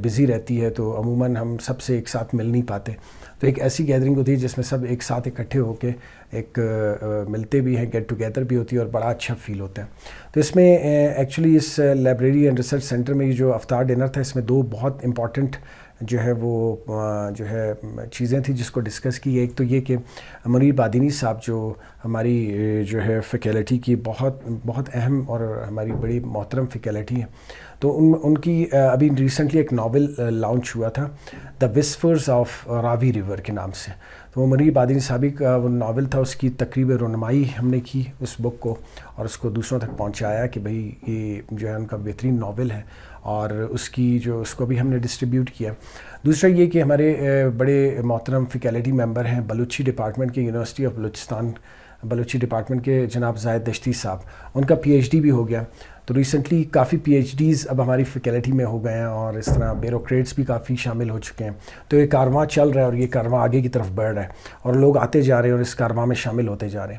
Busy رہتی ہے تو عموماً ہم سب سے ایک ساتھ مل نہیں پاتے. تو ایک ایسی گیدرنگ ہوتی ہے جس میں سب ایک ساتھ اکٹھے ہو کے ایک ملتے بھی ہیں, گیٹ ٹوگیدر بھی ہوتی ہے اور بڑا اچھا فیل ہوتا ہے. تو اس میں ایکچولی اس لائبریری اینڈ ریسرچ سینٹر میں یہ جو افطار ڈنر تھا, اس میں دو بہت امپورٹنٹ جو ہے وہ جو ہے چیزیں تھیں جس کو ڈسکس کی. ایک تو یہ کہ منیر بادینی صاحب جو ہماری جو ہے فیکلٹی کی بہت اہم اور ہماری بڑی محترم فیکلٹی ہیں, تو ان کی ابھی ریسنٹلی ایک ناول لانچ ہوا تھا, دا وسپرز آف راوی ریور کے نام سے. تو وہ منیر بادینی صاحبی کا وہ ناول تھا, اس کی تقریب رونمائی ہم نے کی اس بک کو اور اس کو دوسروں تک پہنچایا کہ بھئی یہ جو ہے ان کا بہترین ناول ہے, اور اس کو بھی ہم نے ڈسٹریبیوٹ کیا. دوسرا یہ کہ ہمارے بڑے محترم فیکلٹی ممبر ہیں بلوچی ڈپارٹمنٹ کے, university of Balochistan Balochi department کے جناب زاہد دشتی صاحب, ان کا پی ایچ ڈی بھی ہو گیا. تو ریسنٹلی کافی پی ایچ ڈیز اب ہماری فیکلٹی میں ہو گئے ہیں, اور اس طرح بیوروکریٹس بھی کافی شامل ہو چکے ہیں. تو یہ کارواں چل رہا ہے اور یہ کارواں آگے کی طرف بڑھ رہا ہے اور لوگ آتے جا رہے ہیں اور اس کارواں میں شامل ہوتے جا رہے ہیں.